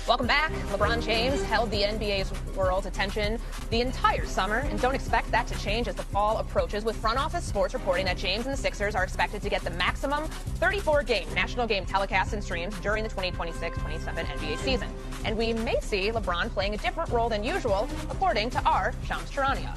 Welcome back. LeBron James held the NBA's world's attention the entire summer, and don't expect that to change as the fall approaches, with Front Office Sports reporting that James and the Sixers are expected to get the maximum 34-game national game telecasts and streams during the 2026-27 NBA season. And we may see LeBron playing a different role than usual, according to our Shams Charania.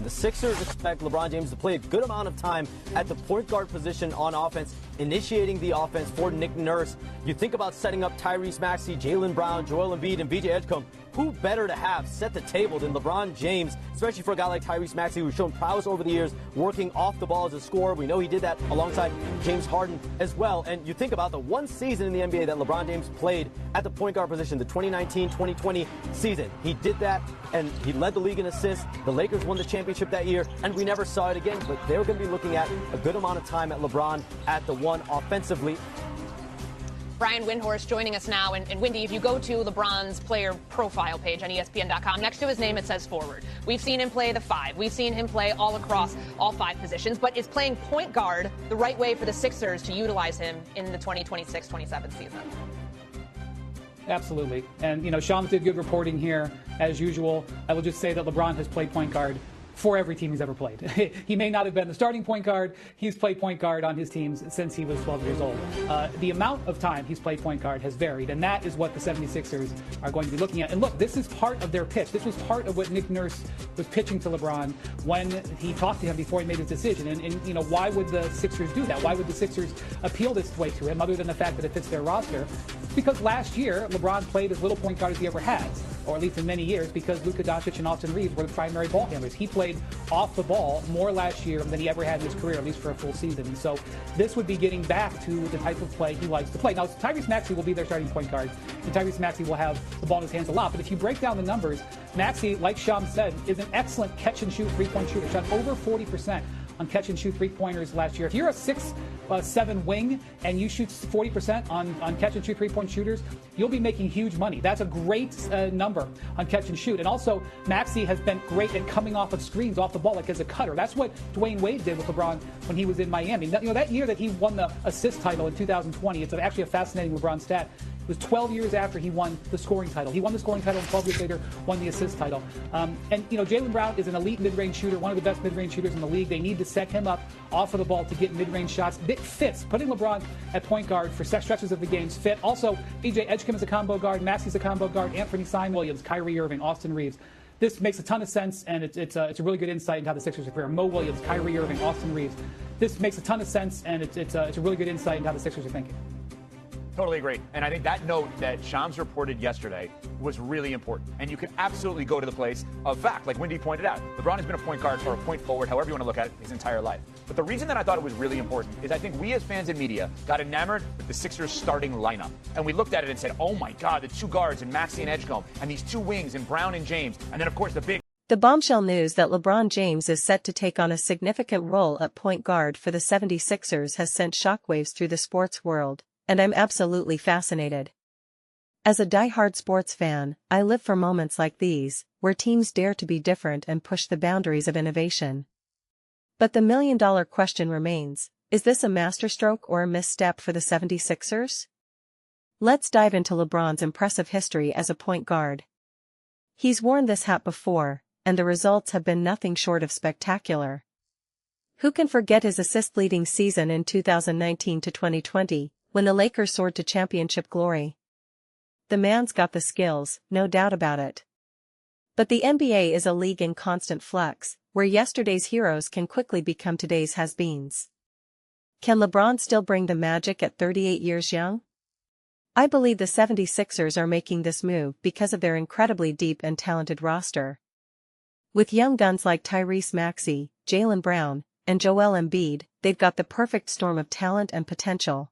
The Sixers expect LeBron James to play a good amount of time at the point guard position on offense, initiating the offense for Nick Nurse. You think about setting up Tyrese Maxey, Jaylen Brown, Joel Embiid, and VJ Edgecombe. Who better to have set the table than LeBron James, especially for a guy like Tyrese Maxey, who's shown prowess over the years working off the ball as a scorer. We know he did that alongside James Harden as well. And you think about the one season in the NBA that LeBron James played at the point guard position, the 2019-2020 season. He did that, and he led the league in assists. The Lakers won the championship that year, and we never saw it again. But they're going to be looking at a good amount of time at LeBron at the one offensively. Brian Windhorst joining us now. And Windy, if you go to LeBron's player profile page on ESPN.com, next to his name it says forward. We've seen him play the five. We've seen him play all across all five positions. But is playing point guard the right way for the Sixers to utilize him in the 2026-27 season? Absolutely. And, Shams did good reporting here, as usual. I will just say that LeBron has played point guard for every team he's ever played. He may not have been the starting point guard. He's played point guard on his teams since he was 12 years old. The amount of time he's played point guard has varied, and that is what the 76ers are going to be looking at. And look, this is part of their pitch. This was part of what Nick Nurse was pitching to LeBron when he talked to him before he made his decision. And why would the Sixers do that? Why would the Sixers appeal this way to him, other than the fact that it fits their roster? Because last year, LeBron played as little point guard as he ever has, or at least in many years, because Luka Doncic and Austin Reeves were the primary ball handlers. He played off the ball more last year than he ever had in his career, at least for a full season. And so this would be getting back to the type of play he likes to play. Now, Tyrese Maxey will be their starting point guard, and Tyrese Maxey will have the ball in his hands a lot. But if you break down the numbers, Maxey, like Shams said, is an excellent catch-and-shoot three-point shooter. Shot over 40% on catch-and-shoot three-pointers last year. If you're a 6'7" wing and you shoot 40% on catch-and-shoot three-point shooters, you'll be making huge money. That's a great number on catch-and-shoot. And also, Maxey has been great at coming off of screens off the ball, like as a cutter. That's what Dwayne Wade did with LeBron when he was in Miami. That year that he won the assist title in 2020, it's actually a fascinating LeBron stat. It was 12 years after he won the scoring title. He won the scoring title, and 12 years later won the assist title. Jaylen Brown is an elite mid-range shooter, one of the best mid-range shooters in the league. They need to set him up off of the ball to get mid-range shots. It fits. Putting LeBron at point guard for stretches of the games fit. Also, VJ Edgecombe is a combo guard. Maxey's a combo guard. Anthony Williams, Kyrie Irving, Austin Reeves. This makes a ton of sense, and it's a really good insight into how the Sixers prepare. Mo Williams, Kyrie Irving, Austin Reeves. This makes a ton of sense, and it's a really good insight into how the Sixers are thinking. Totally agree. And I think that note that Shams reported yesterday was really important. And you can absolutely go to the place of fact, like Wendy pointed out. LeBron has been a point guard or a point forward, however you want to look at it, his entire life. But the reason that I thought it was really important is I think we as fans and media got enamored with the Sixers starting lineup. And we looked at it and said, oh my God, the two guards and Maxey and Edgecombe, and these two wings and Brown and James. And then, of course, The bombshell news that LeBron James is set to take on a significant role at point guard for the 76ers has sent shockwaves through the sports world. And I'm absolutely fascinated. As a die-hard sports fan, I live for moments like these, where teams dare to be different and push the boundaries of innovation. But the million-dollar question remains, is this a masterstroke or a misstep for the 76ers? Let's dive into LeBron's impressive history as a point guard. He's worn this hat before, and the results have been nothing short of spectacular. Who can forget his assist-leading season in 2019 to 2020? When the Lakers soared to championship glory? The man's got the skills, no doubt about it. But the NBA is a league in constant flux, where yesterday's heroes can quickly become today's has-beens. Can LeBron still bring the magic at 38 years young? I believe the 76ers are making this move because of their incredibly deep and talented roster. With young guns like Tyrese Maxey, Jaylen Brown, and Joel Embiid, they've got the perfect storm of talent and potential.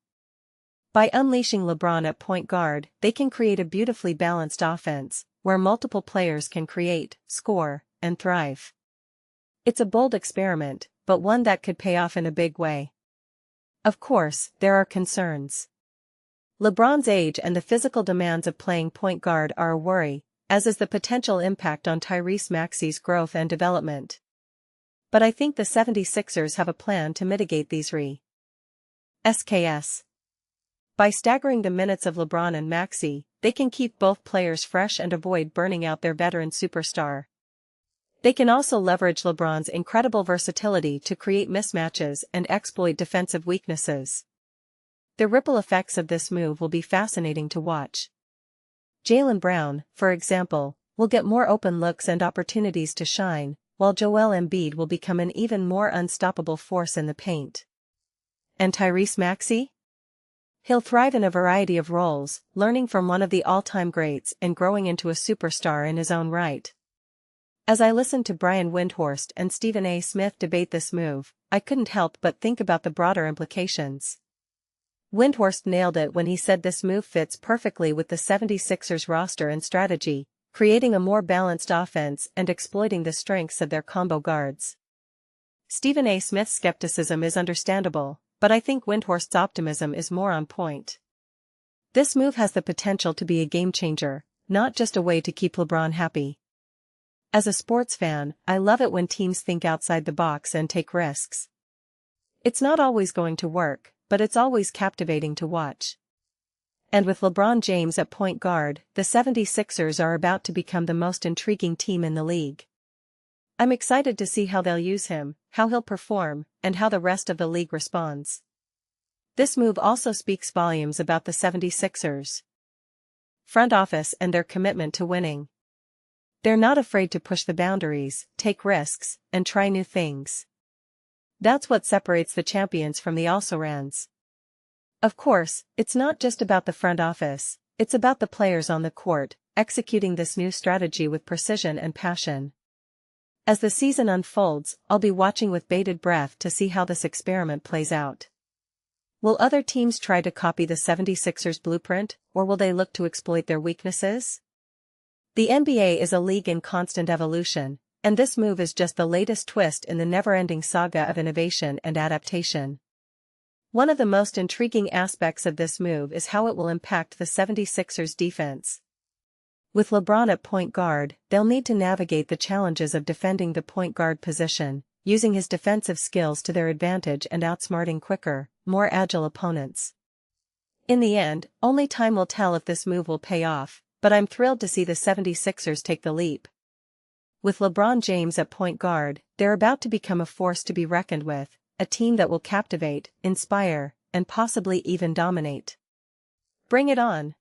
By unleashing LeBron at point guard, they can create a beautifully balanced offense, where multiple players can create, score, and thrive. It's a bold experiment, but one that could pay off in a big way. Of course, there are concerns. LeBron's age and the physical demands of playing point guard are a worry, as is the potential impact on Tyrese Maxey's growth and development. But I think the 76ers have a plan to mitigate these risks. By staggering the minutes of LeBron and Maxey, they can keep both players fresh and avoid burning out their veteran superstar. They can also leverage LeBron's incredible versatility to create mismatches and exploit defensive weaknesses. The ripple effects of this move will be fascinating to watch. Jaylen Brown, for example, will get more open looks and opportunities to shine, while Joel Embiid will become an even more unstoppable force in the paint. And Tyrese Maxey? He'll thrive in a variety of roles, learning from one of the all-time greats and growing into a superstar in his own right. As I listened to Brian Windhorst and Stephen A. Smith debate this move, I couldn't help but think about the broader implications. Windhorst nailed it when he said this move fits perfectly with the 76ers roster and strategy, creating a more balanced offense and exploiting the strengths of their combo guards. Stephen A. Smith's skepticism is understandable, but I think Windhorst's optimism is more on point. This move has the potential to be a game-changer, not just a way to keep LeBron happy. As a sports fan, I love it when teams think outside the box and take risks. It's not always going to work, but it's always captivating to watch. And with LeBron James at point guard, the 76ers are about to become the most intriguing team in the league. I'm excited to see how they'll use him, how he'll perform, and how the rest of the league responds. This move also speaks volumes about the 76ers front office and their commitment to winning. They're not afraid to push the boundaries, take risks, and try new things. That's what separates the champions from the also-rans. Of course, it's not just about the front office, it's about the players on the court, executing this new strategy with precision and passion. As the season unfolds, I'll be watching with bated breath to see how this experiment plays out. Will other teams try to copy the 76ers blueprint, or will they look to exploit their weaknesses? The NBA is a league in constant evolution, and this move is just the latest twist in the never-ending saga of innovation and adaptation. One of the most intriguing aspects of this move is how it will impact the 76ers defense. With LeBron at point guard, they'll need to navigate the challenges of defending the point guard position, using his defensive skills to their advantage and outsmarting quicker, more agile opponents. In the end, only time will tell if this move will pay off, but I'm thrilled to see the 76ers take the leap. With LeBron James at point guard, they're about to become a force to be reckoned with, a team that will captivate, inspire, and possibly even dominate. Bring it on.